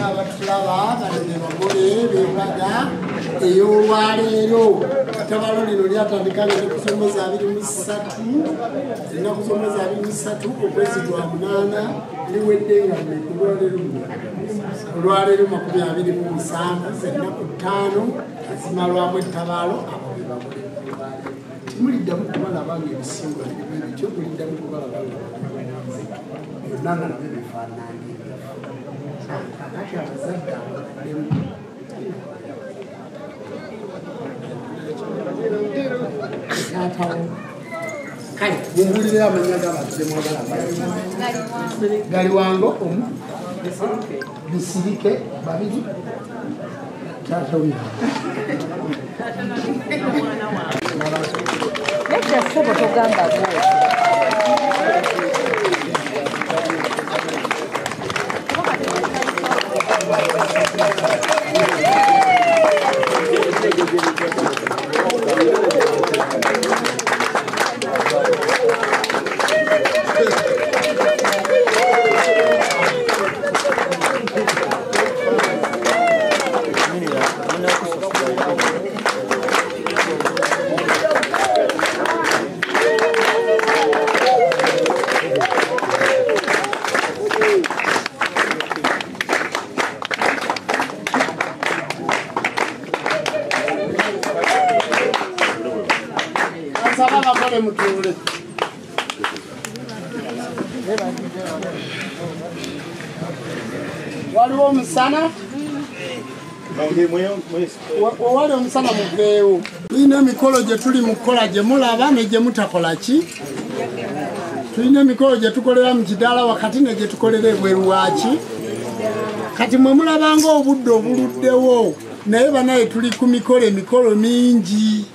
abatulaba baleme bagole bebaga ey'olwaleero etabalo lino lyatandika kusomeza 23 zina kusomeza 23 okwezi gwa 8 liwedde nga olwaleero 27 z'ennaku 5 zimalwamu ettabaalo ababe bagole timuliddamu kubalaba ng'ebisingo ekyo muliddamu kubalaba byonna nga nabyo bifaananyi kakati abazadde abaddemu taatawo kale mumbulire amanya g'abazadde mwagala Galiwango omu Bisirike babiri taatawo Nedda ssebo togamba gwe. waliwo omusana owali omusana muveewo tulina emikolo gye tuli mu kukola gye mulaba ne gye mutakola ki tulina emikolo gye tukolera mu kidaala wakati ne gye tukolera ebweru waki kati mwe mulabanga obudde obuluddewo naye banaye tuli ku emikolo mingi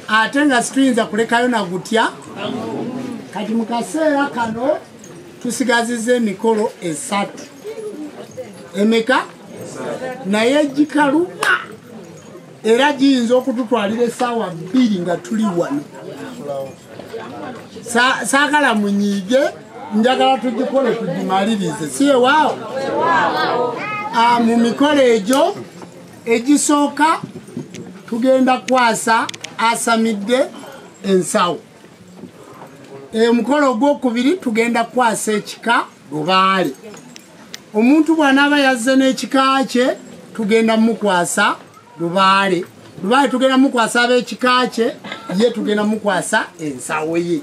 ate nga situyinza kulekayo na gutya kati mu kaseera kano tusigaziza emikolo 3 emeka naye gikaluba era giyinza okututwalira essaawa 2 nga tuli wano saagala munyiige njagala tugikole tugimalirize siyewaawo mu mikolo egyo egisooka tugenda kwasa asamidde ensawo omukolo ogwokubiri tugenda kwasa ekika lubaale omuntu bw'anaaba yazze n'ekika kye tugenda mukwasa lubaale tugenda mukwasa ab'ekika kye ye tugenda mukwasa ensawo ye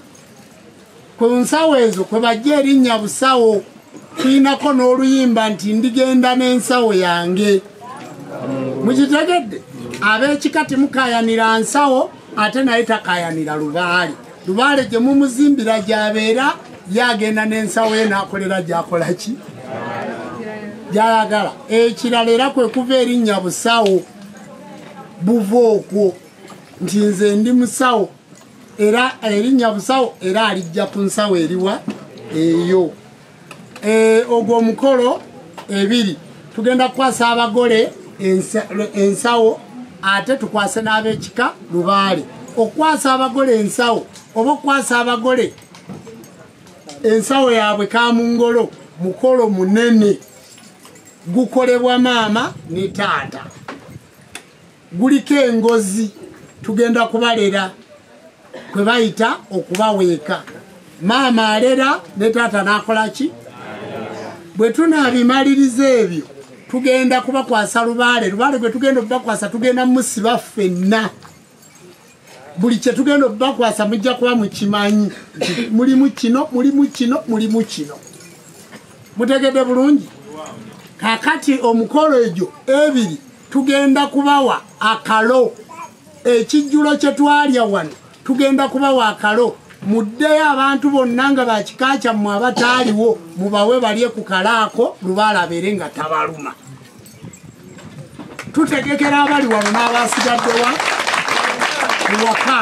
ku nsawo ezo kwe bajja erinnya busawo tulinako n'oluyimba nti ndigenda n'ensawo yange mukitegedde ab'ekika temukayanira nsawo ate naye takayanira lubaale lubaale gye mumuzimbira gy'abeera yagenda n'ensawo ye n'akolera gy'akola ki gy'ayagala ekirala era kwe kuva erinnya busawo buva okwo nti nze ndi musawo era erinnya busawo era alijja ku nsawo eriwa eyo ogwo omukolo 2 tugenda kukwasa abagole ensawo ate tukwase n'ab'ekika lubaale okukwasa abagole ensawo oba okukwasa abagole ensawo yaabwe kamungolo mukolo munene gukolebwa maama ne taata guliko engozi tugenda kubalera kwe bayita okubaweeka maama alera ne taata n'akola ki bwe tunaabimaliriza ebyo tugenda kubakwasa lubaale gwe tugenda okubakwasa tugenda musiba ffenna buli kye tugenda okubakwasa mujja kuba mukimanyi mulimu kino mulimu kino mulimu kino mutegedde bulungi kakati omukolo egyo 2 tugenda kubawa akalo ekijjulo kye twalya wano tugenda kubawa akalo muddeyo abantu bonna nga bakika kyammwe abataaliwo mubawe balye ku kalaako lubaale abeere nga tabaluma tutegekera abali wano n'abasigaddewa ewaka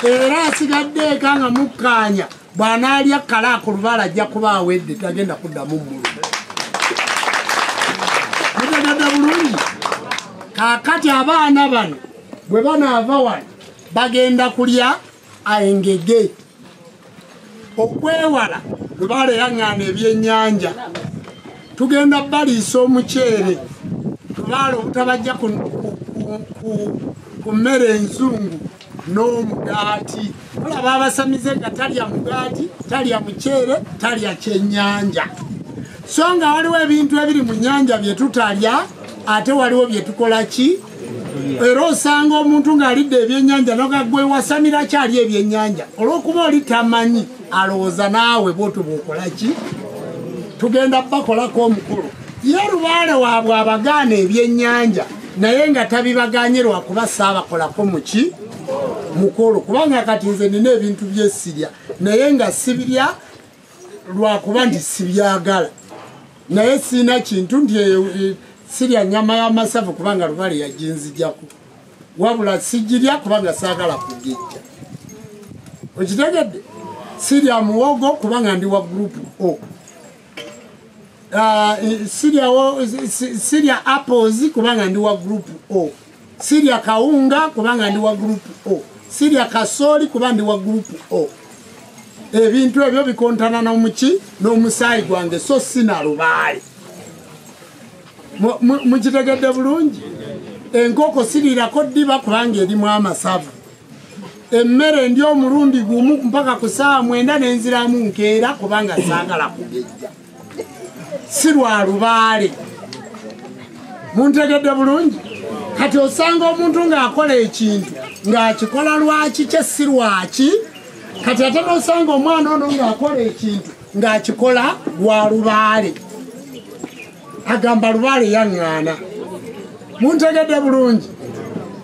era asigadde eka nga mukkaanya bw'anaalya kalaako lubaale ajja kuba awedde tagenda kuddamu mulu mutegedde bulungi kakati abaana bano bwe banaava wano bagenda kulya engege okwewala lubaale yaŋŋaana ebyennyanja tugenda baliisa omuceere tubaala obutabajja ku mmere enzungu n'omugaati olaba abasamize nga talya mugaati talya muceere talya kyennyanja so nga waliwo ebintu ebiri mu nnyanja bye tutalya ate waliwo bye tukola ki era osanga omuntu ng'alidde ebyennyanja nogagwe wasamira kyali ebyennyanja olw'okuba oli tamanyi alowooza naawe bwotyo bwokola ki tugenda bakolako omukulu ye Lubaale waabwe abagaana ebyennyanja naye nga tabibaganye lwakuba saabakolako muki mukolo kubanga kati nze nina ebintu byesirya naye nga sibirya lwakuba nti sibyagala naye sina kintu nti sirya nyama y'amasavu kubanga Lubaale yaginzijako wabula sigirya kubanga saagala kugejja okitegedde sirya muwogo kubanga ndi wa group O sirya apples kubanga ndi wa group O sirya kawunga kubanga ndi wa group O sirya kasooli kubanga ndi wa group O ebintu ebyo bikontana n'omuki n'omusaayi gwange so sina Lubaale mukitegedde bulungi enkoko siriirako ddiba kubanga erimu amasavu emmere ndi omulundi gumu mpaka ku ssaawa 9 nenziramu nkeera kubanga saagala kugejja si lwa Lubaale muntegedde bulungi kati osanga omuntu ng'akola ekintu ng'akikola lwaki kye si lwaki kati ate nosanga omwana ono ng'akola ekintu ng'akikola lwa Lubaale agamba Lubaale yaŋŋaana muntegedde bulungi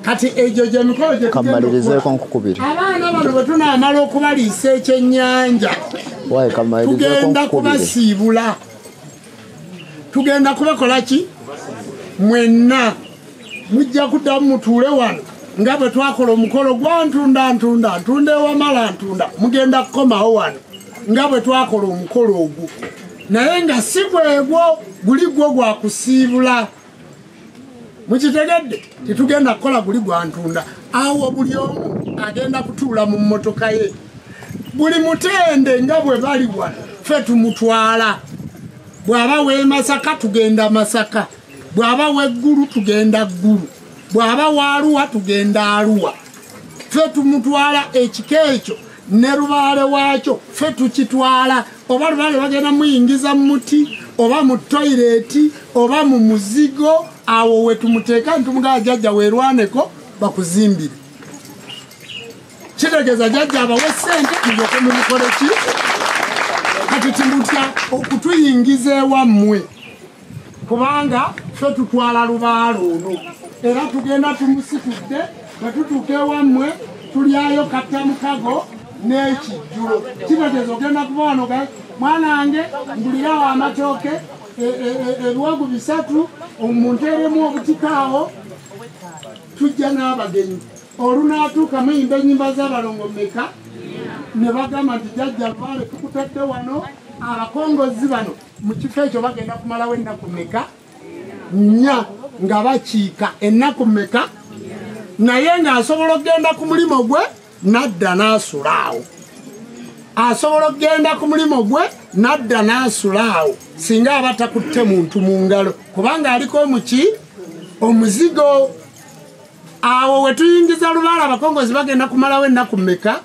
kati egyo gye mikolo gye kamalirizeeko nkukubiri abaana bano bwe tunaamala okubaliisa ekyennyanja tugenda kubasiibula tugenda kubakola ki mwenna mujja kuddamu mutuule wano nga bwe twakola omukolo gwa ntunda ewamala ntunda mugenda kukomawo wano nga bwe twakola omukolo ogwo naye nga si gwegwo guli gwo gwa kusiibula mukitegedde titugenda kukola guli gwa ntunda awo buli omu agenda kutuula mu mmotoka ye buli mutende nga bwe bali wano ffe tumutwala bw'aba w'e Masaka tugenda Masaka bw'aba w'eggulu tugenda ggulu bw'aba w'Arua tugenda Arua ffe tumutwala ekika ekyo ne Lubaale waakyo ffe tukitwala oba Lubaale bagenda muyingiza mu muti oba mu toyireti oba mu muzigo awo we tumuteeka ntumugaa jjajja weerwaneko bakuzimbire kitegeeza jjajja abawe ssente mulyoke mumukole ki kati timutya okutuyingiza ewammwe kubanga ffe tutwala Lubaale ono era tugenda tumusitudde bwe tutuuka ewammwe tulyayo kattamukago n'ekijjulo kitegeeza ogenda kuba wano mwanange ngulirawo amatooke ebiwagu 3 omunteremu obutikaawo tujja n'abagenyi olunaatuuka muyimba ennyimba z'abalongo meka ne bagamba nti jjajja Lubaale tukutadde wano abakongozi bano mu kifo ekyo bagenda kumalawo ennaku meka 4 nga bakiika ennaku meka naye ng'asobola okgenda ku mulimo gwe nadda n'asulaawo asobola okgenda ku mulimo gwe nadda n'asulaawo singa aba takutte muntu mu ngalo kubanga aliko omuki omuzigo awo we tuyingiza Lubaale abakongozi bagenda kumalawo ennaku meka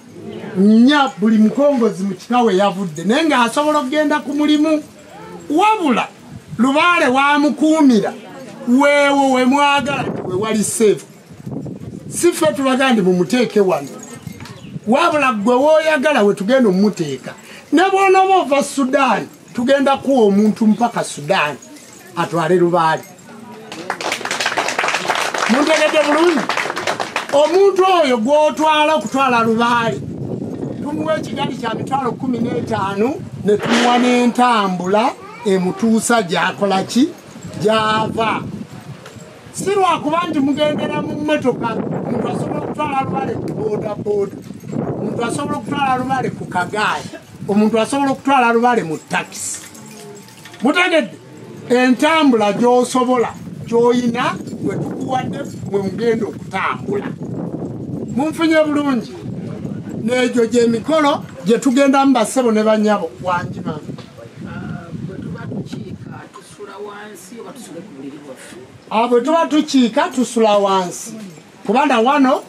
4 buli mukongozi mu kika we yavudde naye ng'asobola okgenda ku mulimu wabula Lubaale wamukuumira weewo we mwagala we wali seefu si ffe tubaga ndi mumuteeke wano wabula gwe wooyagala we tugenda omumuteeka ne bw'onooba ova Sudaani tugenda kuwa omuntu mpaka Sudaani atwale Lubaale muntegedde bulungi omuntu oyo gw'otwala okutwala Lubaale tumuwa ekigali kya mitwalo 15 ne tumuwa n'entambula emutuusa gy'akola ki gy'ava si lwakuba nti mugendera mu mmotoka omuntu asobola okutwala Lubaale ku boodabooda omuntu asobola okutwala Lubaale ku kagaali omuntu asobola okutwala Lubaale mu takisi mutegedde entambula gy'osobola gy'oyina gwe tukuwadde mwe mugenda okutambula munfunye bulungi n'egyo gy'emikolo gye tugendamu bassebo ne bannyabo wanjima bwe tuba tukiika tusula abo tuba tukiika tusula wansi kubanda wano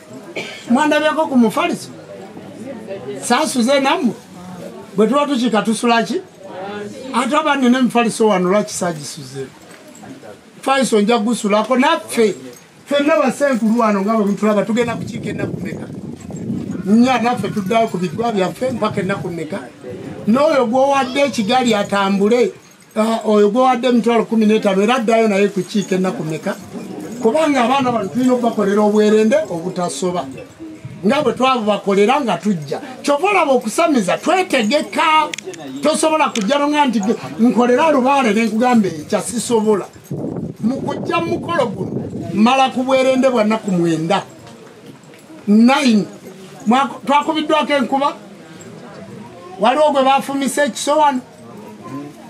mwandabyeko ku mufaliso saasuze nammwe bwe tuba tukiika tusulaki ate oba nina emifaliso wano lwaki sagisuze faliso nja gusulako naffe ffenna basenkulu wano nga bwe mutulaba tugenda kukiika ennaku mmeka nya naffe tuddayo ku bigwa byaffe mpaka ennaku mmeka n'oyo gwowadde ekigali atambule oyo gwowadde emitwalo 15 era addayo naye kukiika ennaku mmeka kubanga abaana bano tulina okubakolera obwerende obutasoba nga bwe twabubakolera nga tujja kyova olaba okusamiza twetegeka tosobola kujjano nga nti nkolera lubaale nenkugamba ekyasisobola mu kujja mu mukolo guno mala ku bwerende bwa nnaku 9 twakubiddwako enkuba waliwo gwe bafumise ekiso wano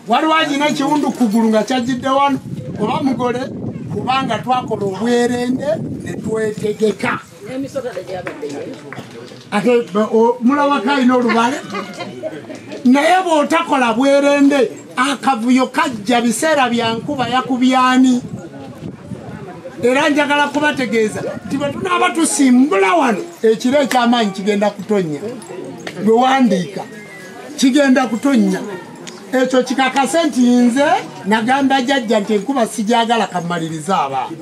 waliwo agina ekiwundu kugulu nga kyajjidde wano oba mugole kubanga twakola obwerende ne twetegeka ate mulabako alina olubale naye bw'otakola bwerende akavuyo kajja biseera bya nkuba yakubyani era njagala kubategeeza nti bwe tunaaba tusimbula wano ekiro ekyamaanyi kigenda kutonnya bwe wandiika kigenda kutonnya ekyo kikakase nti nze nagamba jjajja nti enkuba sijagala kamaliriza abaana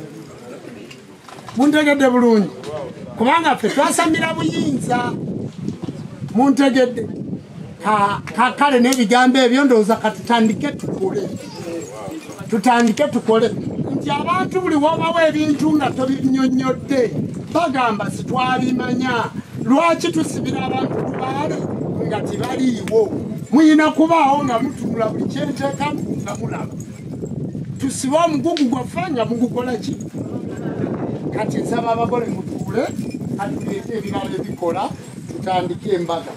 muntegedde bulungi kubanga ffe twasamira buyinza muntegedde kale n'ebigambo ebyo ndowooza tutandike tukole nti abantu buli wobawo ebintu nga tobinyonnyodde bagamba sitwabimanya lwaki tusibira abantu lubaale nga tibaliiwo muyina kubaawo nga mutunula buli kyenteekamu nga mulaba tusibe omugugu gwaffe nga mugukola ki kati nsaba abagole mutuule kati tuleete ebirala ebikola tutandike embaga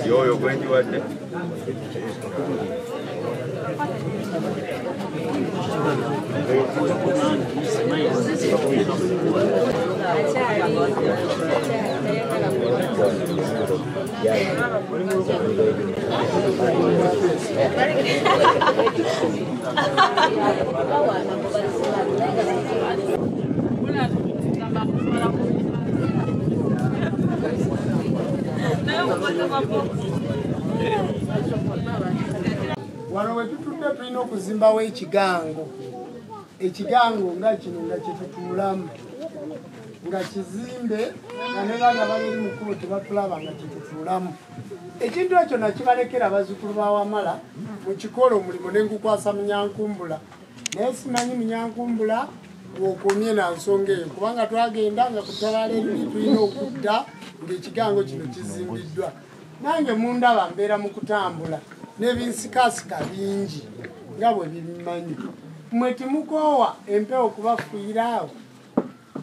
Yoyo kwenye wate wano wetutudde tulina okuzimbawo ekigango nga kino nga kyetutuulamu nga kizimbe nga ne baana babiri mukulu tebatulaba nga kyetutuulamu ekintu ekyo nakibalekera bazzukulu ba Wamala mukikola omulimu nengukwasa Munyankumbula naye simanyi Munyankumbula wokomye na nsonga eyo kubanga twagenda nga kutabaala eriri tulina okudda ng'ekigango kino kizimbiddwa nange mundaba mbeera mu kutambula n'ebinsikasika bingi nga bwe bibimanyi mmwe timukoowa empewo kubafuiraawo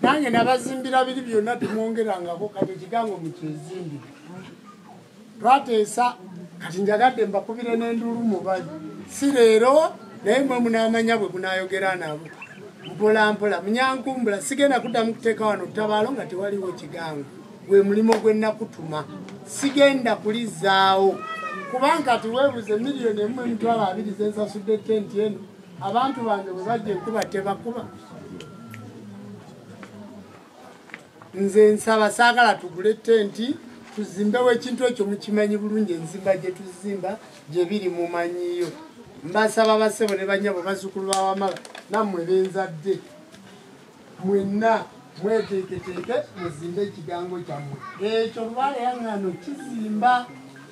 nange nabazimbira biri byonna timwongerangako kati ekigango mukyezimbi twateesa kati njagadde mbakubire n'enduulu mubazi si leero naye mwe munaamanya bwe munaayogera nabo mpolampola Munyankumbula sigenda kuddamu kuteeka wano Ttabaalo nga tewaliwo kigango gwe mulimo gwe nakutuma sigenda kulizaawo kubanga ati weebuze $1,200,000 zensasudde tenti eno abantu bange bwe bajja enkuba tebakuba nze nsaba saagala tugule tenti tuzimbewo ekintu ekyo mukimanyi bulungi enzimba gye tuzimba gye biri mumanyiyo mbasaba basebo ne banyabo bazzukulu bawamala nammwe benzadde mwenna mweteeketeeke muzimbe ekigango kyammwe ekyo Lubaale yaŋŋano kizimba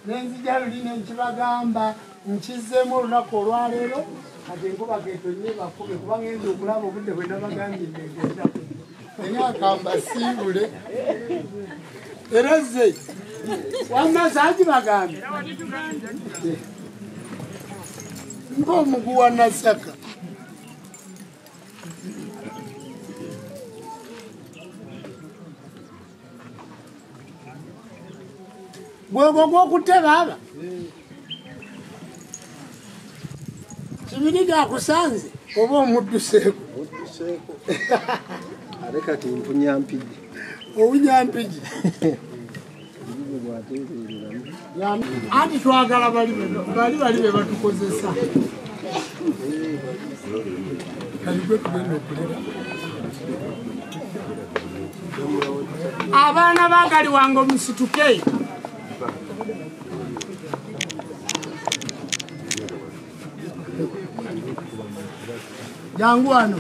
nenzija luli nenkibagamba nkizzeemu olunaku olwaleero kati enkuba ketonye bakube kuba ngenza okulaba obudde bwe nabagambye ngegenda enyakamba siibule era zze wamma saagibagambye ng'omuguwa Nasaka gwegwo gw'okutte baaba kibiri gakusanze oba omudduseeko ate kati mpunyampigi owunyampigi anti twagala bali be batukozesa kaligwe tugenda okulera abaana bagali wange omusituke jangu wano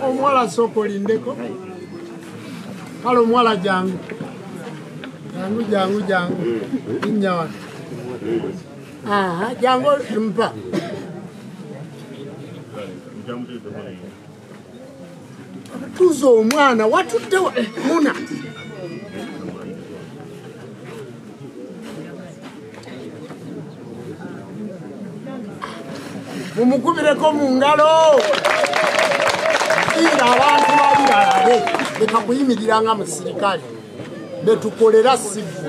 omuwala sooka olindeko kale omuwala jangu linnya wano jangu mpa tuza omwana watudde muna mumukubireko mu ngalo ira abantu babiralabe leka kuyimirira nga musirikale betukolera sivu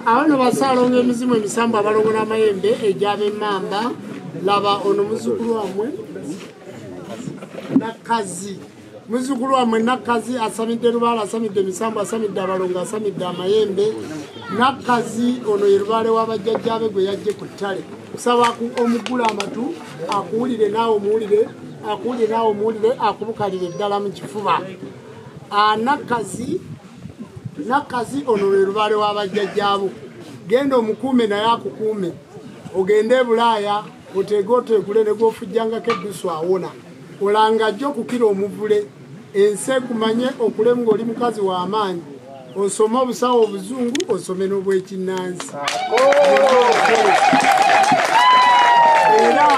abano basalonga emizimu emisambu abalongo n'amayembe egyab'emmamba laba ono muzukulu wammwe Nakazi muzukulu wammwe Nakazi asamidde Lubaale asamidde emisambu asamidde abalongo asamidde amayembe Nakazi ono ye Lubaale w'abajjajjaabe gwe yajje ku ttale kusaba omugula amatu akuwulire naawe omuwulire akubukalire eddala mu kifuba Nakazi ono ye Lubaale w'abajjajjaabo genda omukuume naye akukuume ogende e Bulaaya oteege oteegule ne gw'ofujjangako eddusu awona olanga jjo okukira omuvule ensi ekumanye okulemu ng'oli mukazi w'amaanyi osome obusawo obuzungu osome n'obwekinnansi era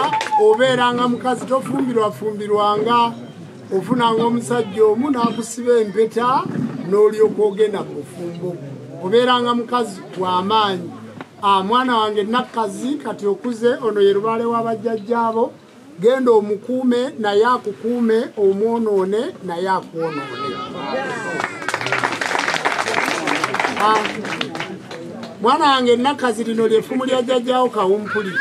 obeeranga mukazi tofumbirwafumbirwanga ofunanga omusajja omu n'akusiba empeta n'olyoka ogenda ku bufumbo obeeranga mukazi w'amaanyi mwana wange Nakazi kati okuze ono ye Lubaale w'abajjajjaabo genda omukuume naye akukuume omwonoone naye akwonoone mwana wange Nakazi lino lyefumu lya jjajjaawo Kawumpuli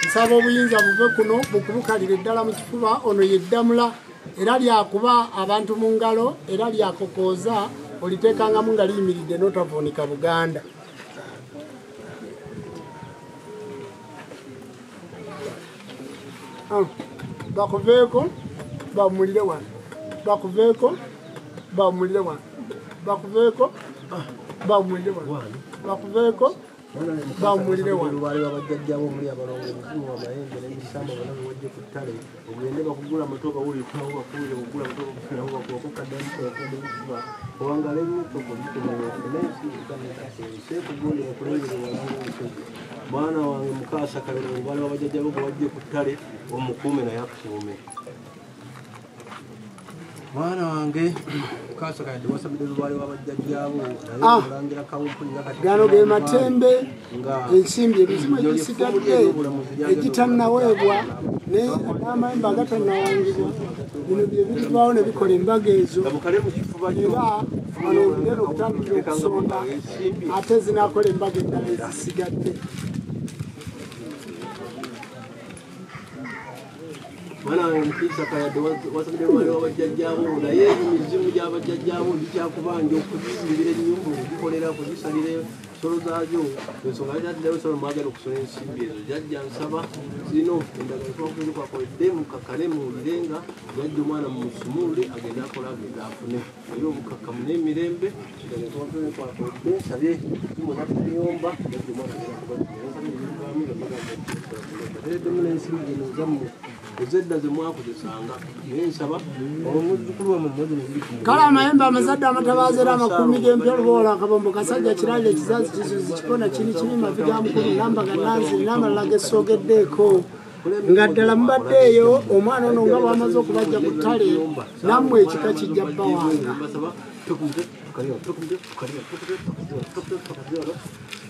nsaba obuyinza buve kuno bukubukalira eddala mu kifuba ono ye Ddamula era lyakuba abantu mu ngalo era lyakokooza oliteekangamu nga liyimiridde n'otavuunika Buganda bakuveeko bamulire wano bakuveeko bamulire wano bakuveeko bamulire wano bakuveeko bamulire wano Lubaale w'abajjajjaabo omuli abalongo omuzimu w'amayembe n'emisambu abalabe wajje ku ttale ogende bakugula amatoka wulipawo bakuwire okugula amatoka kufunawo bakokokaddemukuba owangala ebimutoko bitumeseekugule okulengera walanga obusozi mwana wange Mukaasa Kabera Lubaale w'abajjajjaabo gwe wajje ku ttale omukuume naye akukuume mwana wange Mukaasa Kabera wasabidde Lubaale w'abajjajjaabo naye omulangira Kawumpuli gano ge matembe ensimbi ebizimu egisigadde egitannaweebwa n'amayembe agatannawangibwa bino bye birivaawo ne bikola embaga ezo era wano olugero okutandikira okusonda ate zinaakola embaga endala ezisigadde mwana wange Mukiisa Kayadde wasabidde Lubaale w'abajjajjaabo naye emizimu gy'abajjajjaabo gikyakubanja okuzisimbira ennyumba okugikolera okuzisalira kusolo zaajo ensonga yaddeyo solo mwagala okusola ensimbi ezo jajja nsaba zino endagala twakulikwako mukakale muwulirenga jajja omwana mumusumule agenda akola agenda afune era obukakkamu n'emirembe twakwakode nsabye kimuna kuyomba jajja omwana tereddemu n'ensimbi zino zammwe ezedda ze mwakozesanga naye nsaba omuzukulu wamwe mwezi kale amayembe amazadde amatabaazi era amakumi g'empya oluboola akabombo kasajja kiralira ekizazi kizuzi kikona kini kimi maviga mukulu namba gananzi n'amalala gesogeddeeko nga ddala mubaddeeyo omwana ono nga bwamaze okubajja ku ttale nammwe ekika kijja bba wanga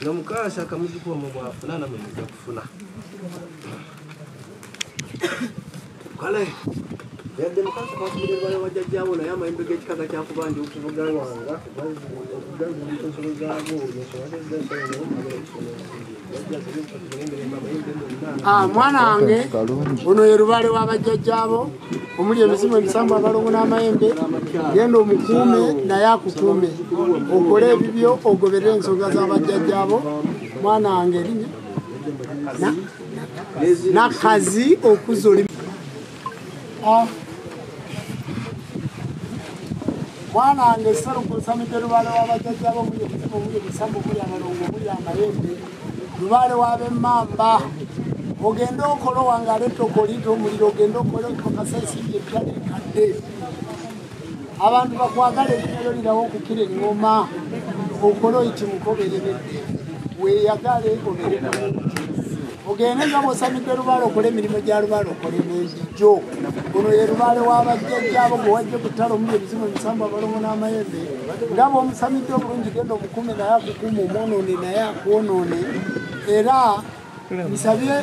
nga mukaasa akamuzukulu omwe bwafuna namwe mujja kufuna kale yadde mukaasa kwasumire wajjajjaabo naye amayembe g'ekikaga kyakubanja okuvugawanga ensolo zaabo mwana wange ono ye lubaale w'abajjajjaabo omuli emizimu emisanvu abalongo n'amayembe genda omukuume naye akukuume okole ebibyo ogoberere ensonga z'abajjajjaabo mwana wange erinnya nakazi okuzoli mwana wange serukusamidde lubaale w'abajjajjaabo omuli emizimu omuli emisanvu omuli abalongo omuli amayembe lubaale w'abemmamba ogende okole wange aleta okolita omuliro ogende okole okakasa ensimbi empya nekadde abantu bakwagala erinnya lirawo okukira eŋŋoma okole oyiti mukoberebedde weeyagale obere ogende nga bw'osamidde lubaale okole emirimu gya lubaale okole n'endijo ono ye lubaale w'abajjajjaabo gwe wajje ku ttale omuli ebizimu emisanvu abalongo n'amayembe nga bw'omusamidde obulungi genda omukuume naye akukuuma omwonoone naye akwonoone era nsabye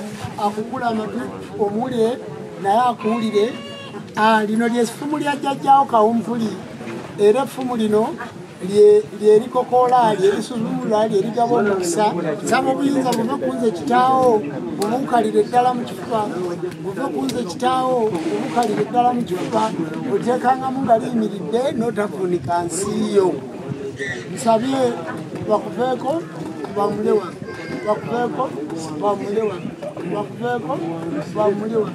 akugula amatu omulye naye akuwulire lino lyeffumu lya jjajjaawo kawumpuli era effumu lino lyerikokoola lyerisuzumula lyerigaba omukisa nsaba obuyinza buve kunze kitaawo obubukalire eddala mu kifuba buve kunze kitaawo obubukalire eddala mu kifuba oteekangamu nga liyimiridde n'otafunika nsiiyo nsabye bakuveeko bamulewa bakuveeko bamulewa bakuveeko bamulewa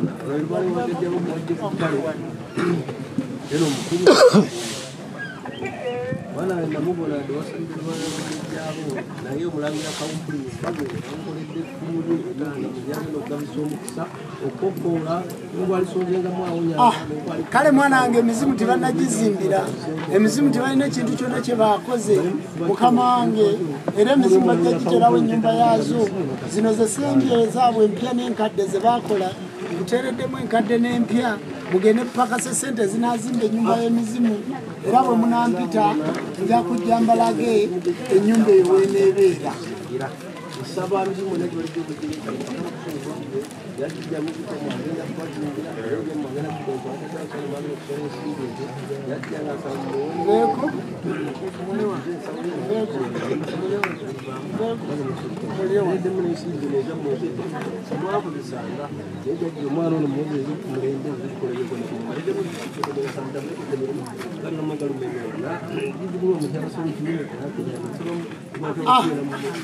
Wana namubona dwasanze bajjabo naye omulangira kawumpuli mubago namukoledde kumuli nana mujyana n'okugabisa omukisa okukoola ngwali sonjenga mwawonya kale mwana wange emizimu tebanagizimbira emizimu tebalina ekintu kyonna kye baakoze mukama wange era emizimu bajja giterawo ennyumba yaazo zino ze sembye ezaabwe empya n'enkadde ze baakola muteereddemu enkadde n'empya mugende kupakasa sente zinazimba ennyumba y'emizimu era bwe munampita nja kujja mbalage ennyumba eyo weeneebeera nsaba mizimu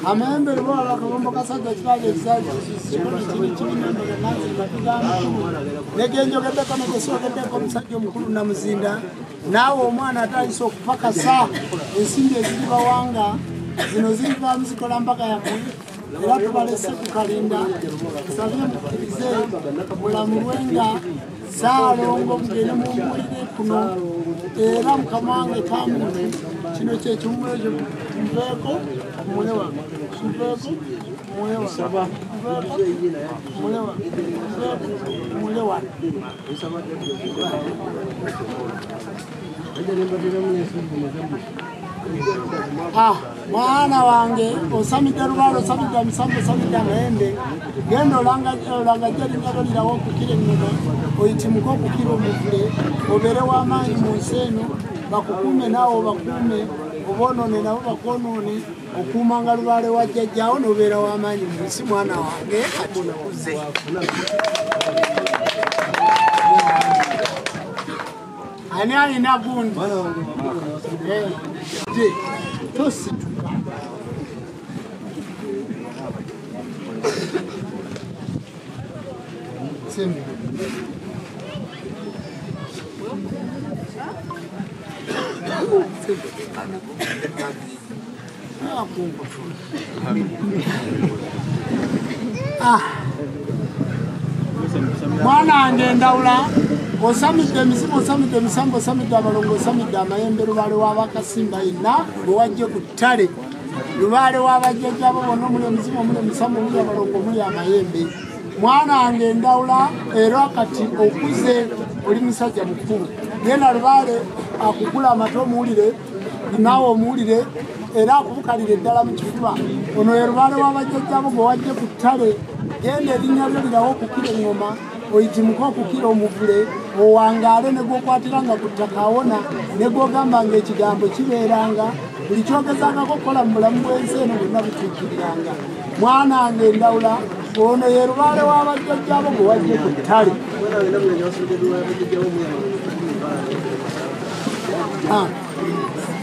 amayembe lubaala akabombo kasajja ekiraga ekizazi negenjogeddeko negesogeddeko omusajja omukulu namuzinda naawe omwana atandise okupakasa ensimbi eziri bawanga zino zirivaamu zikola mpaka yakuli era tubalese kukalinda nsabye mukkirize mulamulwenga saalongo mugende mumbulire kuno era mukama wange kamuntu kino kyekimulekyo nveeko mulewa nveeko mulewa mulewa mulewa mwana wange osamidde lubaale osamidde emisambu osamidde amayembe genda olanga jjalinga lolirawo okukira ennono oyitimuke okukira omuvule obeere w'amaanyi mu nsi eno bakukuume naawe obakuume oboonoone nabo bakwonoone okuumanga lubaale wa jjajjaawo n'obeera w'amaanyi mu nsi mwana wange ati okuze ani alina gundi tosituka sembe mwana wange Ndawula osamidde emizimu osamidde emisambo osamidde abalongo osamidde amayembe lubaale w'abakasimba yenna bwe wajje ku ttale lubaale w'abajjajjabo bonna omuli emizimu omuli emisambo omuli abalongo omuli amayembe mwana wange Ndawula era kati okuze oli musajja mukulu genda lubaale akugula amata omuwulire naawe omuwulire era akubukalire ddala mu kifuba ono ye lubaale w'abajjajjabo bwe wajje ku ttale genda erinnya lyo lirawo okukira eŋŋoma oyitimuka okukira omuvule owangaale ne gwokwatiranga ku ttaka awona ne gwogamba ng'ekigambo kibeeranga buli kyogezangako okukola mu bulamu bw'ensi eno bonna bituukiriranga mwana wange Ndawula ono ye lubaale w'abajjajjabo bwe wajje ku ttale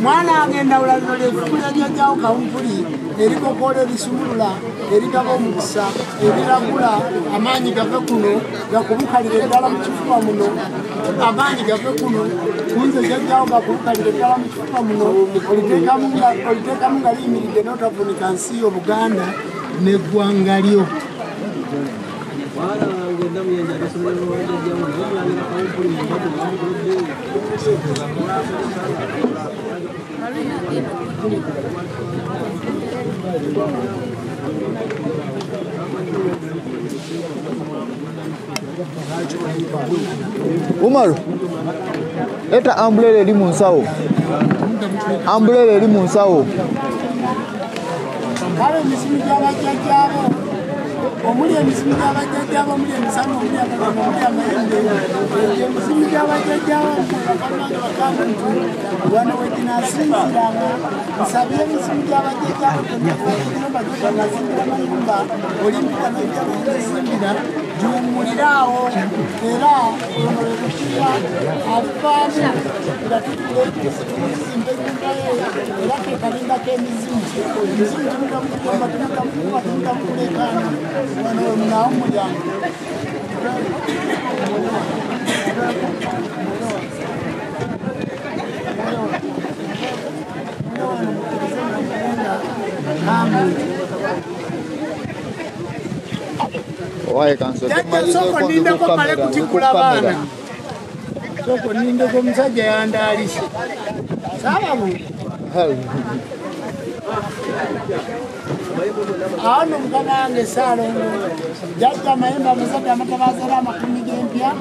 mwana wange Ndawula lino lyefuku lyajjajjawo Kawumpuli erikokoola erisumulula eritaba omukisa eriragula amaanyi gave kuno gakubukalire eddala mu kifuba muno amaanyi gave kuno kunze jjajjawo gakubukalire eddala mu kifuba muno oliteekamu nga liyimiridde n'otavunika nsi Obuganda n'eggwanga lyo Umaru, eta ambulance eri mu nsawo. Ambulance eri mu nsawo. Kale emisimu gy'abajjajjaabo omuli emisimu gy'abajjajjaabo omuli emisango omuli abalongo omuli amayembe emisimu gy'abajjajjaabo bakamuntu wano we ginaasinziranga nsabye emisimu gy'abajjajjaabo tonnazimbira mayumba olimpika nojjakuzimbira giwummuliraawo era ono we lukiya avaamu nga tutuleekizimba ennyumba ye era kekalindako emizimu tumudamukulekaana wano we munaawo mulyango soko nindeko male kutikula baana soko nindeko omusajja yandaalise sababu ano mukama wange Saalongo jjajja amayembe amasajja amatabaazera amakumi g'empya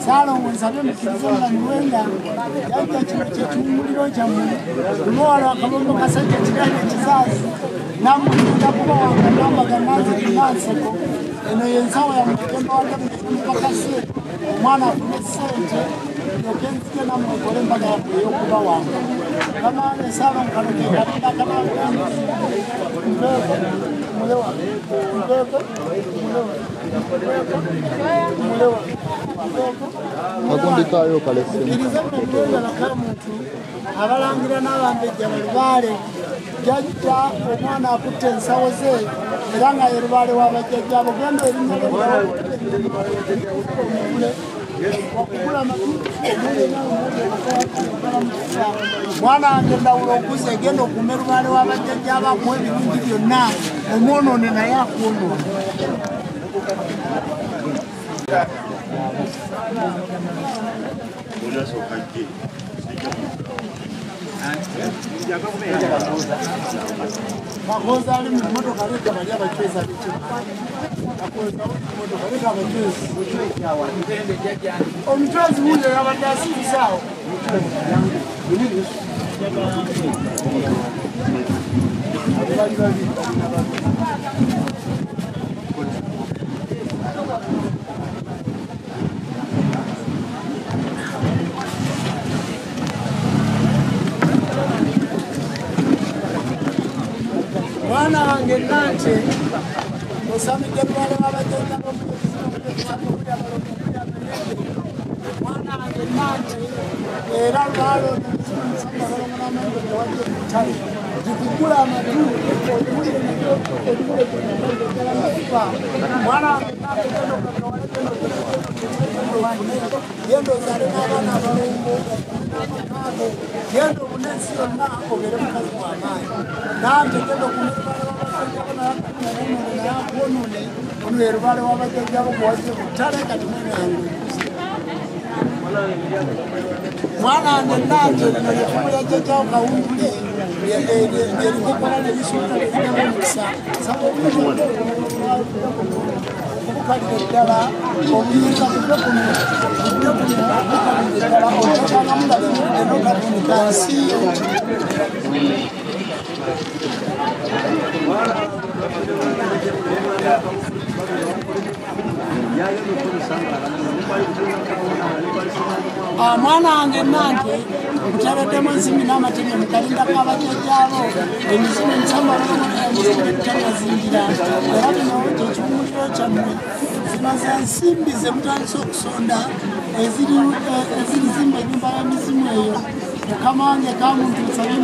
Saalongo nsabe mukkirize omulamulwenga jjajja kino kyekiwummuliro kyammwe luwala akabombo kasajja kirage ekizaazi namulinda kuba wange nambaga maazi linanseko eno yensawo yamutemba wademupakase omwana afune ssente okenzike namwekole embaga yakwe ey'okuba wange mukama wange Saalongo kano kekalinda kanangambi muntu abalangira n'abambejja mu lubaale jjajja omwana akutte ensawo ze era nga ye lubaale w'abajjajjaabo genda erinnya okugula mwana wange Ndawula okuze genda okume lubaale w'abajjajjaabo akuwa ebirungi byonna omwonoone naye akwonoona Makoza ali mu motoka leka bali abacheza bicho. Makoza ali mu motoka leka abacheza. Omchozi huyo yabadasi sawa. Mwana wange Nante osamidde lubaale w'abajjajjaabo mwana wange Nante era lubaale omusamalongo n'amayembe tewajje ku ttale kukula amatu mwana yendo zale n'abaana abalongo yendo bunesi yonna obere mukazi w'amaanyi nange genda okumulakwonone ono yerubale w'abajjajjabo kuwazze ku ttale kati mwenange mwana wange nange lino jjajjawo kawumbule erikokola nebisuuta ebigaba omukisa saba obukalire ddala obuyinza budde kuno bukalire ddala otekanamulaenogatunika nsiyo mwana wange nange nkutereddemu ensimi n'amateme mukalinda k'abajjajjaabo emizimu emisamba emizimu ebitanazingira era bino kyekibumuliro kyammwe zino ze nsimbi ze mutandise okusonda ezirizimba ennyumba y'emizimu eyo mukama wange kamuntu nsabye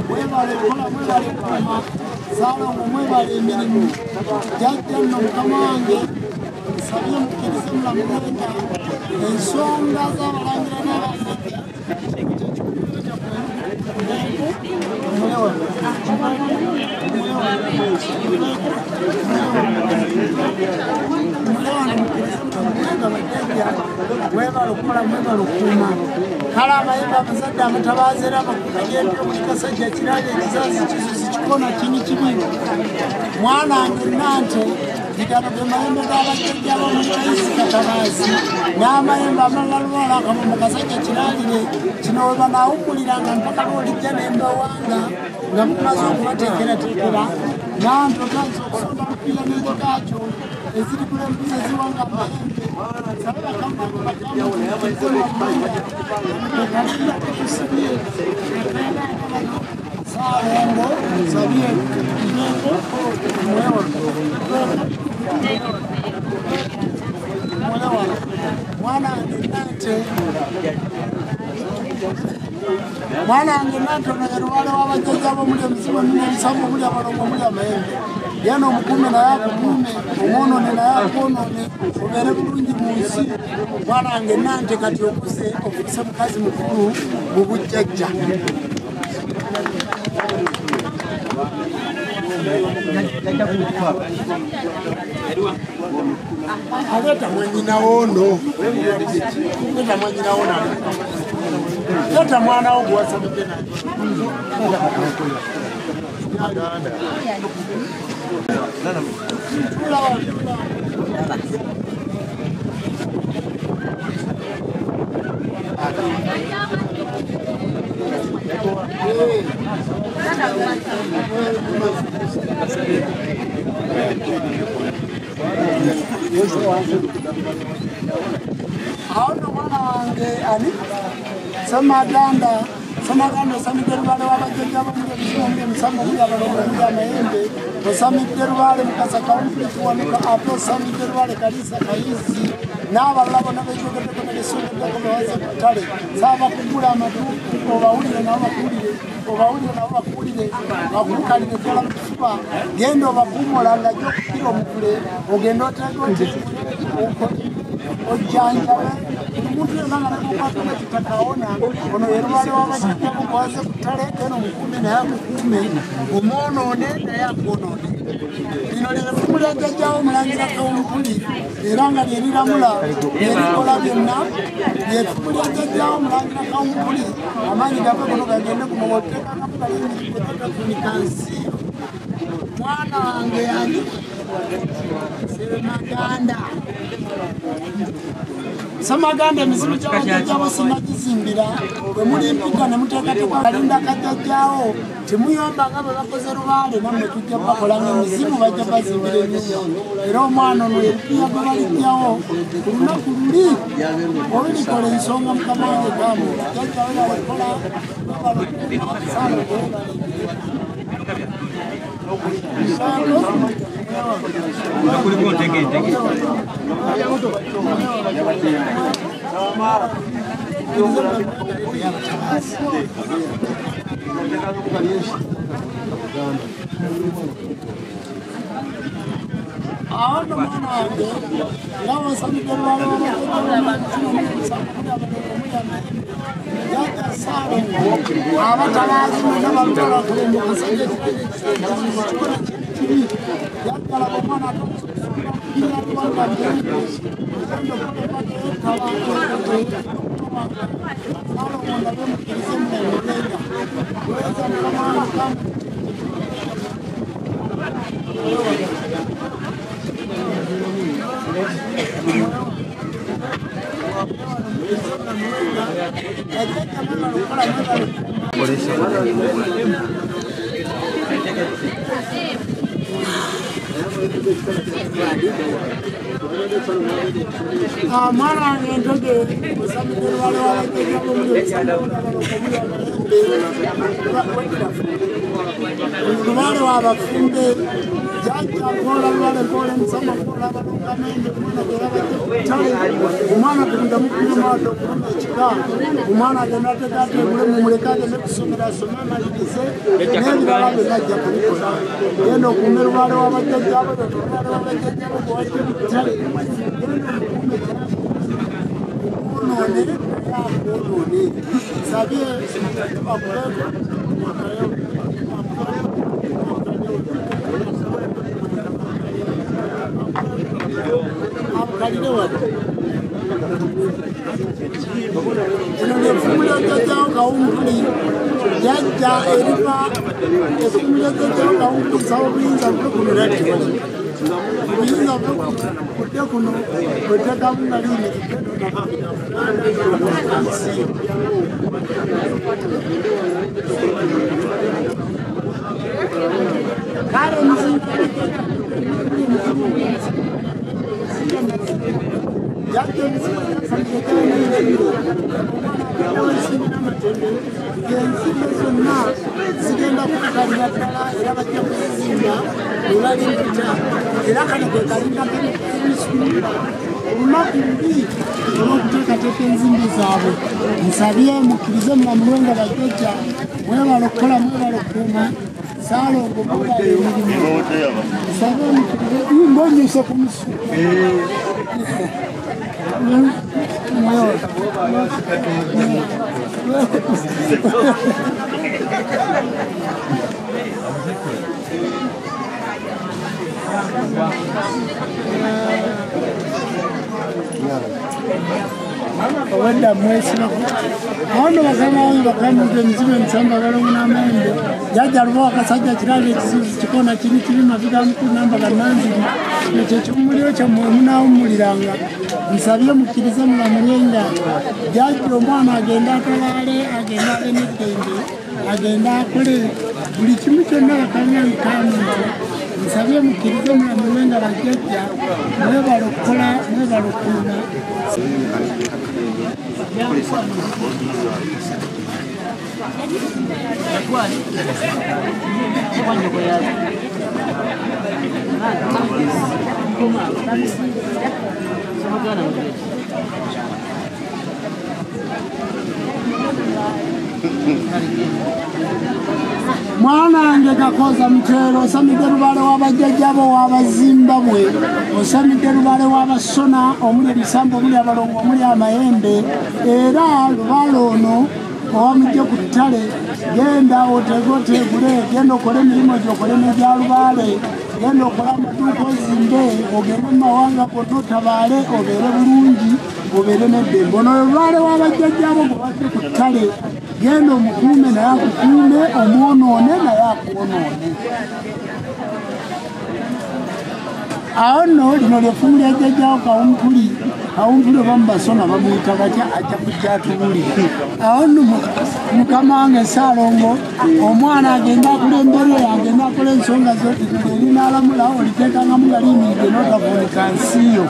mwebale kola mwebale kuma zaalongo mwebale emirimu jjajja nno mukama wange nsabye mukkirize mulamulenga ensonga z'abalangira n'abasajja mwebala okukola mwebala okuuma kale amayembe amazadde amatabaazi era bakugajembyo buli kasajja kiraaga ekisaazi kizuzi kikona kini kibi mwanange nante bigano ge mayembe g'abajjajja b'omutaisi katabaazi n'amayembe amalala akamo mu kasajja kiraalire kino we banaawukuliranga mpaka lw'olijja nembawanga nga mumaze okubateekerateekera nanti otanza okusonda lupiira n'ekikakyo eziri kula embuzi eziwanga amayembe Salongo, sabie, mwana wange nante onayerubale w'abajjajjabo muli emizimu n'emisambo muli abalongo muli amayembe yena omukuume naye akukuume omwonoone naye akwonoone obeere bulungi mu nsi mwana wange nante kati okuse mukazi mukulu mu bujjajja aleta mwanyinawo no leta mwanyinawo na leta mwana wo gwasabidde naye aono mwana wange ani samaganda osamidde lubaale w'abajjajjabo muli ebizibu muli emisambo muli abalongo muli amayembe osamidde lubaale mukasa kawumpuli kiwanuka ate osamidde lubaale kaliisa kayizi n'abalala bonna bejogeddeko nebesoogeddeko bewaze ku ttale saaba kugula amatu obawulire nabo bakuwulire bakukalire ddala mu kifuba genda obakuumola nga jjo okukira omukule ogenda oteeka ojjanjabe omuntu yonna nga nakukwatula kitakawona ono yerubaale w'abajjajjabo gwaze ku ttale gena omukuume naye akukuume omwonoone naye akwonoone lino lyefumu lyajjajjawo omulangira kawumpuli era nga lyeriramula lyerikola byonna lyefumu lyajjajjawo omulangira kawumpuli amaanyi gave gono gagende kunowotekangamugalimikunika nsi mwana wange yani Samaganda emizimu gy'abajjajjaabo sinnagizimbira bwe muli mpita ne muteekateeka balinda kajjajjaawo temuyomba nga bwe bakoze lubaale nammwe tujja bakolanga emizimu bajja bazimbira ennyumba era omwana ono yerupiya gwe balijjawo ku lunaku luli olulikola ensonga mukama wange gamu jjajjawe balikola kuliko ntege Ahora mana ande, lawan sambil berlalu ya sabe, awak kalau mana bawa kalau saja ya kalau mana tu kita bawa Mana yang tu sambil berlalu abafunde jaja kola wale kola nsama kola balukamende kuna geraba umana kunda mukuru mato kuna chika umana genate kate mule mumulekage nekusomera somama lidize nebirala binaja kubikola yeno kumeru wale wabajjaja abo wale wabajjaja abo kwaje bitale none ya none sabie akuleko Nsabye mukirize mwamulenga bajeja mwe balokola mwe balokuma salo ngobuga emirimu nsabye mukirize mbonyese kumusu wenda mwesi ono bakamayi bakamuze mzibe nsamba balomuna amende jaja lubo akasajja kirale kizizi kikona kiri kirima bigamku namba gananzi nekyo kimuliro kya mwemuna umuliranga nsabye mukirize mwamulenga jaja omwana agenda akalale agenda enekende agenda akole buli kimu kyonna bakanya nkamuntu nsabye mukirize mwamulenga bajjajja mwe balokola mwe balokuna mwana ange kakoza mtero osamide lubale w'abajjajjabo w'Abazimbabwe osamide lubale w'Abasona omuli ebisambo omuli abalongo omuli amayembe era lubale ono owamujje ku ttale genda otegotegule genda okole emirimu gyokole n'egya lubale genda okola amaduuka ozimbe ogende mu mawanga gonna otabaale obeere bulungi obeere n'eddembe ono lubale w'abajjajjabo gwe badde ku ttale genda omukuume naye akukuume omwonoone naye akwonoone awo nno lino lyefumu lyajjajjawo kawumpuli oba mubasona bamuyita batya ajja kujja atubulire awo nno mukama wange Ssaalongo omwana agenda akulembere agenda akola ensonga erinaalamula oliteekangamu nga liyimiridde n'otavuunika nsiyo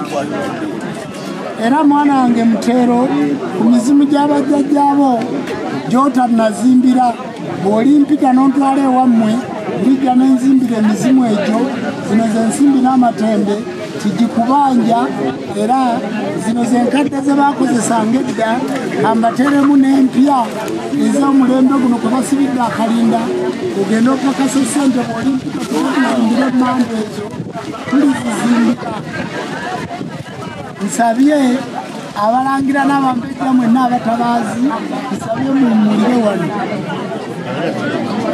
era mwana wange Mutero ku mizimu gy'abajjajjaabo gy'otanazimbira bw'olimpika n'ontwala ewammwe ndijja n'enzimbira emizimu egyo zino ze nsimbi n'amatembe tigikubanja era zino zenkadde ze bakozesanga edda ambateremu n'empya ez'omulembe guno kwe basibidde akalinda ogenda okakasa ssente bw'olimpikatulindira emmambu ezo tulizizimbika nsabye abalangira n'abambejja mwenna abatabaazi nsabye muwummulire wano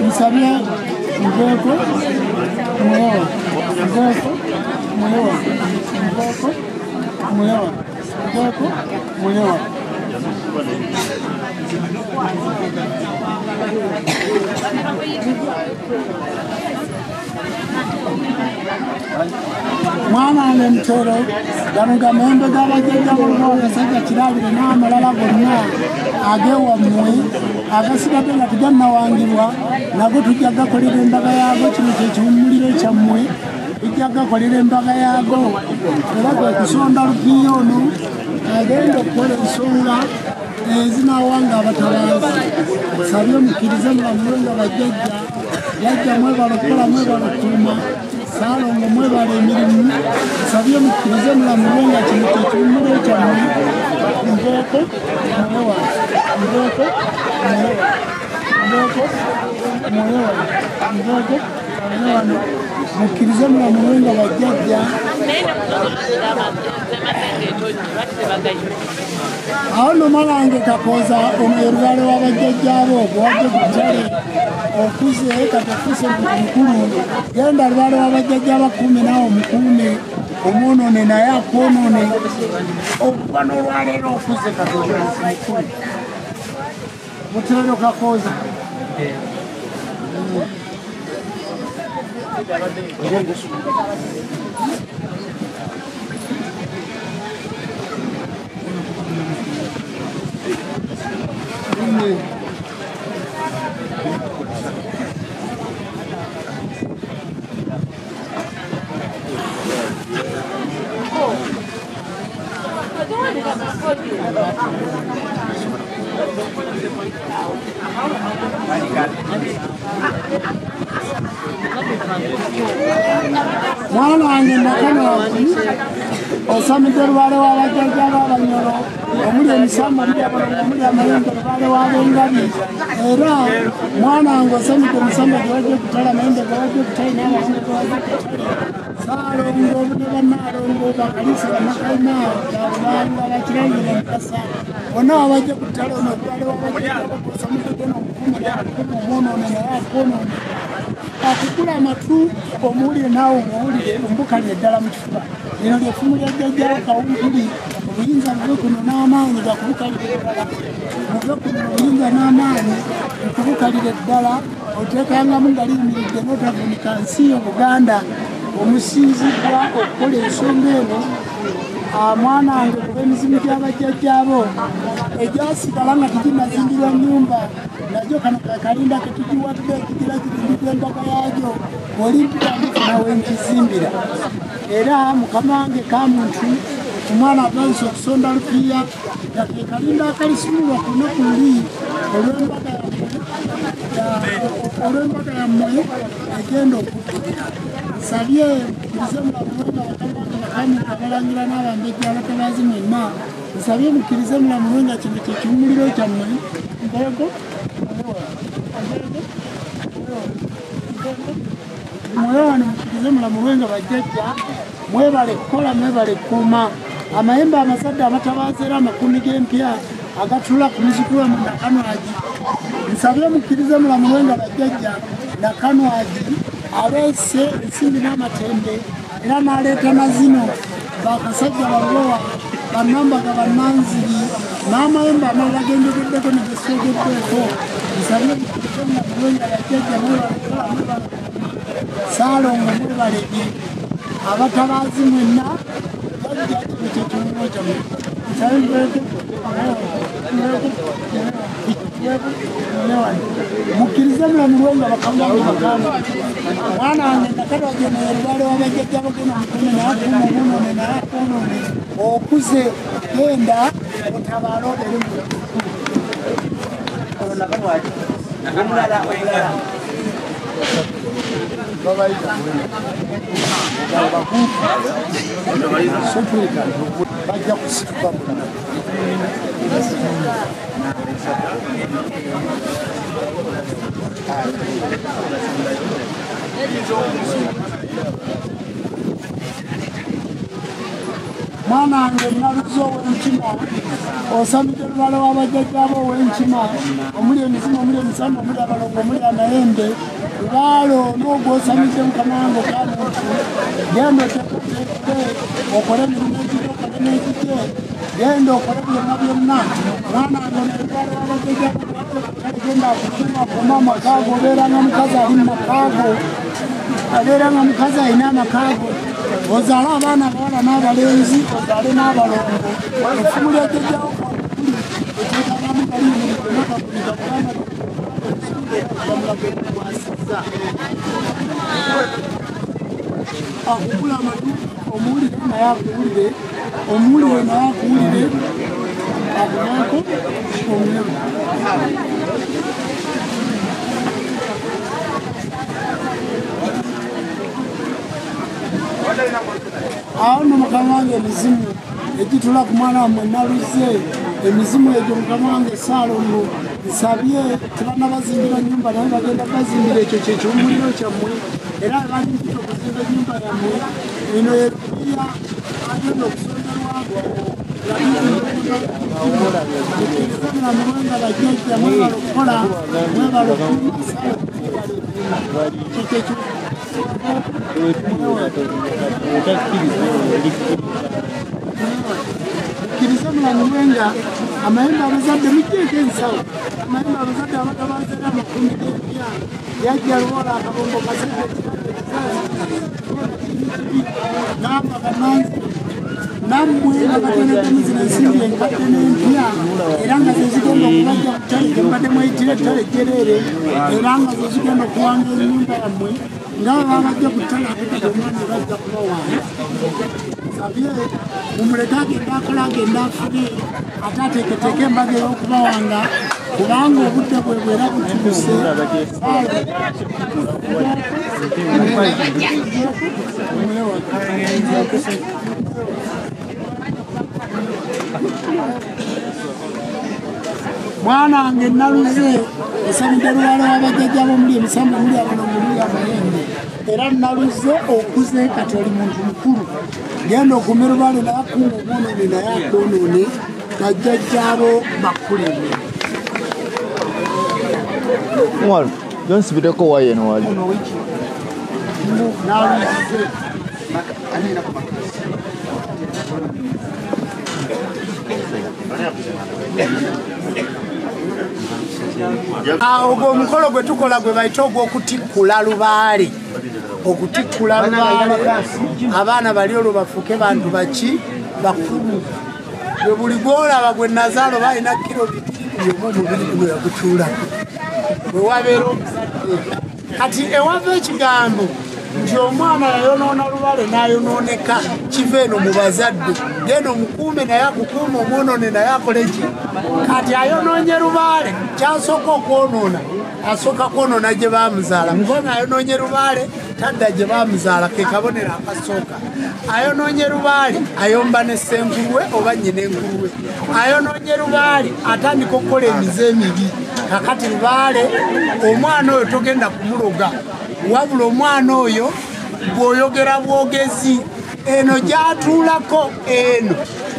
nsabye nveeko mwewa nveeko mwewa nveeko mwewa nveeko mwewa mwana wange Mutoro gano gamembe g'abajjajja b'olumu agasajja kirabire n'amalala gonna ag'ewammwe agasigadde nga tegannawangibwa nago tujja gakolera embaga yaago kino kye kiwummuliro kyammwe tujja gakolera embaga yaago era kwe kusonda lupiiya ono agenda okukola ensonga ezinawanga abatabaazi sabye mukkirize mulamuwe nga bajjajja jajja mwebala okukola mwebala okutuuma Salongo mwebala emirimu sabye mukkirize mulamuwe nga kino kye kiwummuliro kyammwe nveeko mwewa nveeko mwewa nveeko mwewa nveeko mwewano mukkirize mulamuwe nga bajjajja awo no malange Kakooza ono ye lubaale w'abajjajjaabo ogwadde ku ttale okuze katafuse mukulu genda lubaale w'abajjajja abakuume naawe omukuume omwonoone naye akwonoone okuva n'olwaleero okuze Kakooza mukulu Muteero Kakooza mwana wange Nakanoagi osamidde lubaale w'abajjajja b'Abanyoro omuli emisamba omuli amayinja lubaale w'ab'Engabi era mwana wange osamidde emisamba gye wajja okutala mayinja ge wajja okutala n'abazibu ge wajja okutala Saalongo ne bannaalongo bakalisa bannakayina kyabulanga bakirangire Mukasa bonna wabajja ku ttale ono lubaale w'abajjajja osamidde geno omukuumi omwonoone naye akwonoone akugula amatu omuwulire naawe omuwulire ombukalire ddala mu kifuba lino lyefumu lya jjajjawo Kawumpuli obuyinza buve kuno n'amaanyi gakubukalire ddala buve kuno obuyinza n'amaanyi okubukalire ddala oteekangamu nga liyimiridde n'otavunika nsi yo Buganda omusinziddwa okukola ensonga eno mwana wange kuba emizimu gy'abajjajjaabo egyasigala nga teginnazimbirwa nnyumba nagyo kano kakalinda ketugiwadde ekigira kirindidde embaga yaagyo olimpikamufu wenkizimbira era mukama wange Kamuntu omwana avansi okusonda lupiiya nga kekalinda akalisumulwa ku lunaku luli olw'embaga yammwe egenda okudduka nsabye mukkirize mulamuwe nga Kamuntu abalangira n'abambejja abatabaazi mwenna nsabye mukkirize mulamuwe nga kino kye kiwummuliro kyammwe mbeego mwewano mukkirize mulamuwe nga bajjajja mwebale kukola mwebale kukuuma amayembe amasadde abatabaazi era amakumi g'empya agatula ku muzukulu mu Nakanoagi nsabye mukkirize mulamuwe nga bajjajja Nakanoagi aleese ensimbi n'amatembe era n'aleeta na zino bakasajja balubowa bannambaga bannanziri n'amayembe amalala genjogeddeko ne gesoogeddeko nsabye mukkirize mulamuwe nga bajjajja mwebalekola mwebale Saalongo mwebalege abatabaazi mwenna bajja kino kyekiwummuliro kyammwe nsabe mbeeko mukkirize mulamuwe nga bakamulange bakaamu mwana wange Nakanoagi naye lubaale w'abajjajjabo geno omukuume n'akuuma omwonoone naye akwonoone okuze genda otabaale obere mu Nakanoagi omulala babayita bajja kusituka mwana wange naluza ow'enkima osamidde lubala w'abajjajjaabo ow'enkima omuli emizimu omuli emisamba omuli abalongo omuli amayembe lubaalo n'ogwosamidde mukama wange okamuntu genda oteekete okole emirimu egite okole n'egite genda okole byonna byonna mwana wange nolubaalo w'abajjajjaabo genda akukuma akoma amakaago obeeranga mukazi ali mu makaago abeeranga mukazi alina amakaago ozaale abaana abawala n'abalenzi ozaale n'abalongo effumu lyajjajjawo eteekagamu kalimulikamulagekwasiza akugula amatu omuwulire naye akuwulire omuwulire naye akuwulire akunaako omulemu awo nno mukama wange emizimu egitula ku mwana wammwe naluze emizimu egyo mukama wange Salomo nsabye tebanabazimbira nnyumba naye bagenda bazimbira ekyo kyekiwumuliro kyammwe era balimpita okuzimba ennyumba yammwe eno yebiya agenda okusonderwako mulamuwenga bajjajja mwebala okukola mwebala okukikekyo kiriza mulamu mwenga amayembe abazadde mujjeeko ensawo amayembe abazadde abatabazeera amakumi g'ebya yajja lwola akabombo kasajja namba bananzi nammwe nga bateneddemu zino ensimbi enkadde n'empya era nga zezigenda okubajja ku ttale gye mbadde mweyitira ettale jjereere era nga zezigenda okuwanga ennyumba yammwe nga baba bajja ku ttale akekati omwana bajja kubawanga sabye mumuleke agenda akola agenda afune ate ateeketeeke embaga ey'okubawanga kubanga obudde bwe bwera butuuse mwana wange naluze esabidde luwalo w'abajjajjaabo omuli emisamba omuli abalongo omuli amayembe era naluze okuze kati oli muntu mukulu genda okume lubaale naye akunga omwonoone naye akwonoone bajjajjaabo bakuleme Mwalo, jonsibireko waye eno wali. naluze ogwo omukolo gwe tukola gwe bayita ogw'okutikkula lubaale okutikkula lubaale abaana bali olwo bafuuke bantu baki bakulu bwe buli gwolaba gwe nazaalo balina kiro byomu omubiri guno yagutuulako bwe wabeera omuzadde kati ewava ekigambo nti omwana yayonoona lubaale n'ayonooneka kiva eno mu bazadde genda omukuume naye akukuuma omwonoone naye akoleki kati ayonoonye lubaale kyasooka okwonoona asooka kwonoona gye baamuzaala mukona ayonoonye lubaale tadda gye baamuzaala ke kabonero akasooka ayonoonye lubaale ayomba ne ssenkuluwe oba nnyina enkuluwe ayonoonye lubaale atandika okukola emize emibi kakati lubaale omwana oyo togenda kumuloga wabula omwana oyo bw'oyogera bwogezi eno gy'atuulako eno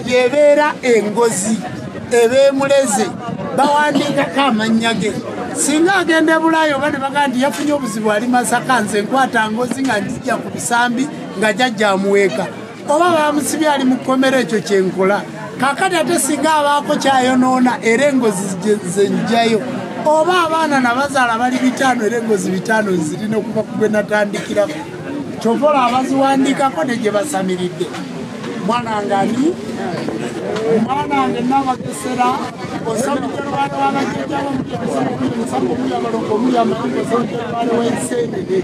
yebeera engozi ebeemuleze bawandiikako amannya ge singa agenda e Bulaaya oba ne bagaa nti yafunye obuzibu ali Masaka nze nkwata ngozi nga njijja ku bisambi nga jjajja amuweeka oba bamusibye ali mu kkomera ekyo kyenkola kakati ate singa abaako kyayonoona era engozi ze njjayo oba abaana nabazaala bali 5 era engozi 5 zirina okuba kugwe natandikirako kyovola abaziwandiikako ne gye basamiridde mwana wange ani mwana wange nabagesera osamidde lubaale w'abajjajjaabo omusango omuli abalongo omuli amayembe osamidde lubaale w'enseenene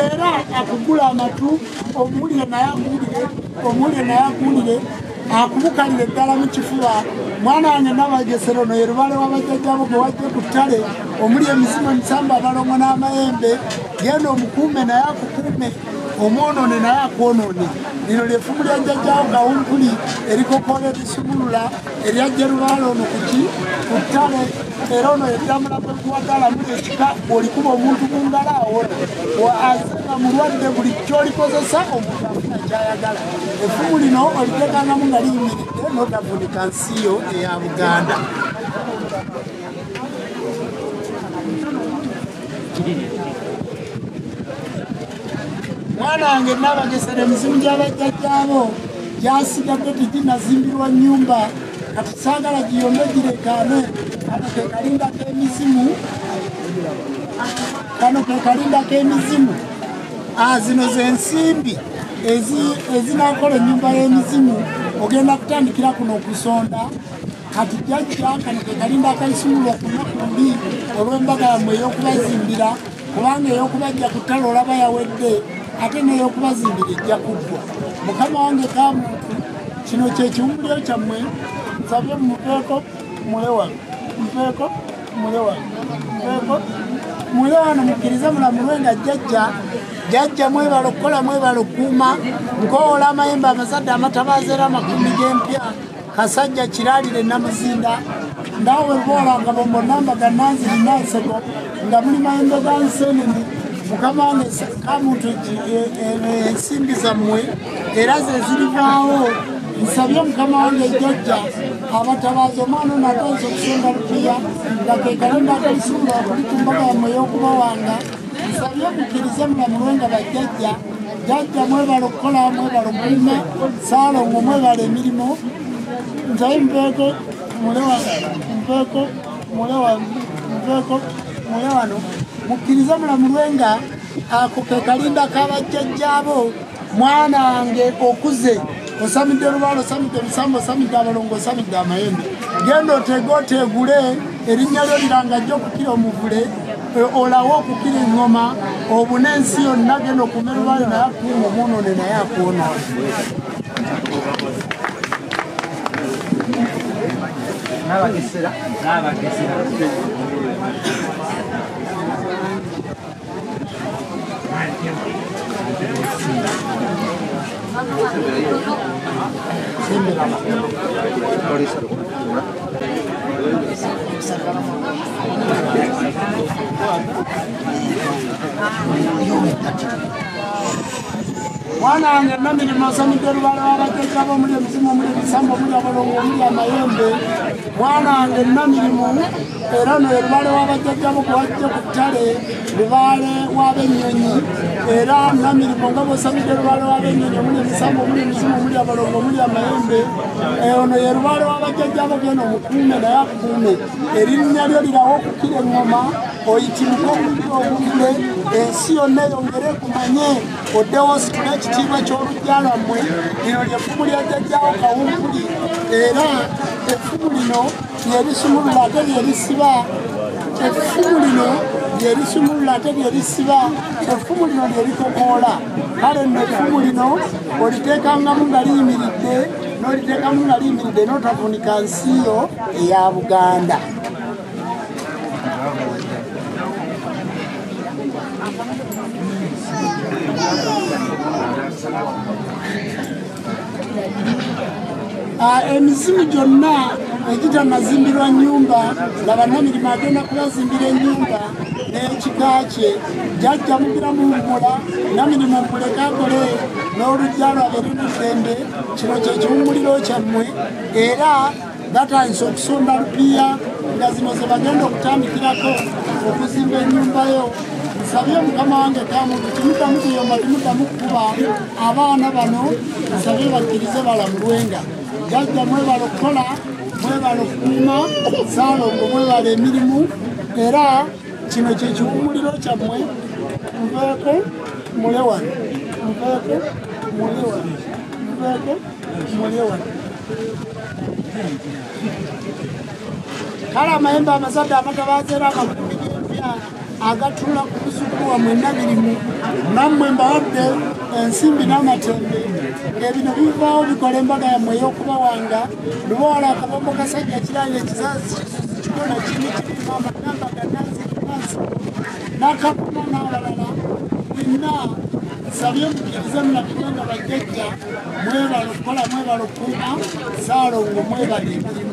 era akugula amatu omuwulire naye akuwulire omuwulire naye akuwulire akubukalire ddala mu kifuba mwana wange Nabagesera ono ye Lubale w'abajjajjabo gwe wajja ku ttale omuli emizimu emisamba abalongo n'amayembe genda omukuume naye akukuume omwonoone naye akwonoone lino lyefumu lya jjajjaawo Kawumpuli erikokoola ebisumulula eryajja Lubaale ono ku ttale era ono yeddamula kwe kuwagalamu ekika bw'olikuba omuntu ku ngalo awona azenga mulwadde buli ky'olikozesa omuntu afuna kyayagala effumu lino oliteekangamu nga liyimiridde n'otavunika nsi yo eya Buganda. Mwana wange Nabagesera emizimu gy'abajjajjaabo gyasigadde teginazimbirwa nnyumba kati saagala giyombe girekaane kano ke kalinda k'emizimu zino z'ensimbi ezinakola ennyumba y'emizimu ogenda kutandikira kuno okusonda kati jjajja kano ke kalinda akayisumulwa ku nnaku luli olw'embaga yammwe ey'okubazimbira kubanga ey'okubajja ku ttale olaba yawedde ate n'ey'okubazimbira ejja kuggwa. Mukama wange Kamuntu kino kye kiwumbuliro kyammwe nsabye mupeeko mulewano mupeeko mulewano mupeeko mulewano mukkirize mulamulwe nga jjajja mwebala okukola mwebala okukuuma nkoola amayembe amazadde amatabaaza era amakumi g'empya Kasajja kiraalire Namuzinda ndawe bwolanga bombo namba gananziri nanseko nga muli mayembe ga nseenene Mukama wange Kamuntu ensimbi zammwe era ze zirivaawo nsabye Mukama wange jjajja abatabaaza omwana ono atonze okusonda lupiya nga ke kalinda akalisumulwa okuli ku mbaga yammwe ey'okubawanga nsabye mukkirize mulamulwe nga bajjajja jjajja mwebala okukola mwebala okukuuma Saalongo mwebala emirimu nsabe mupeeko mulewano mukkirize mulamulwe nga ako ke kalinda k'abajjajjaabo mwana wange okuze osamidde Lubaale osamidde Bisambo osamidde abalongo osamidde amayembe genda oteegule erinnya lyo liranga jjo okukira omuvule olawo okukira eŋŋoma obune ensi yonna genda okume Lubaale naye akuuma omwonoone naye akwonoone. Nabagesera mwana wange Namirima osamidde Lubaale w'abajjajjaabo omuli emizimu omuli ebisambo omuli abalongo omuli amayembe mwana wange Namirimu era no Lubaale w'abajjajjaabo gwe wajja ku ttale Lubaale w'ab'ennyonyi era Namirimu nga bw'osamidde Lubaale w'ab'ennyonyi omuli ebisambo omuli emizimu omuli abalongo omuli amayembe ono ye Lubaale w'abajjajjaabo genda omukuume naye akuume erinnya lyo lirawo okukira eŋŋoma oyitimuke okukira obuvule ensi yonna eyongere kumanye oddewo ositule ekitiibwa ky'oluggya lwammwe lino lyeffumu lya jjajjaawo Kawumpuli era effumu lino lyerisumulula ate lyerisiba effumu lino lyerisumulula ate lyerisiba effumu lino lyerikokoola kale nno effumu lino oliteekangamu nga liyimiridde n'oliteekamu nga liyimiridde n'otavunika nsi yo eya Buganda. Emizimu gyonna egitanazimbirwa nnyumba nga Namirima agenda kubazimbira ennyumba n'ekika kye jjajja mugira muwummula Namirima muleke akole n'oluggya lwabwe luddembe kino kye kiwummuliro kyammwe era batandise okusonda lupiya nga zino ze bagenda okutandikirako okuzimba ennyumbayo. Nsabye Mukama wange Kamuntu timuddamu kuyomba timuddamu kukuba abaana bano nsabye bakkirize balamulwenga jjajja mwebala okukola mwebala okukuuma Saalongo mwebala emirimu era kino kye kiwummuliro kyammwe nveeko mulewano kale amayembe amazadde amatabaaza era amakumi g'empya agatula ku lusuku wamwe nabirimu nammwe mbawadde ensimbi n'amatembe ng'ebino bivaawo bikola embaga yammwe ey'okubawanga lubaola akabombo kasajja kiranga ekizazi kikona kini kirimu amanamba ganazikimasi n'akapuma n'abalala bina nsabye mukkirize munabire nga bajjajja mwebala okukola mwebala okukuuma saalongo mwebala emirimu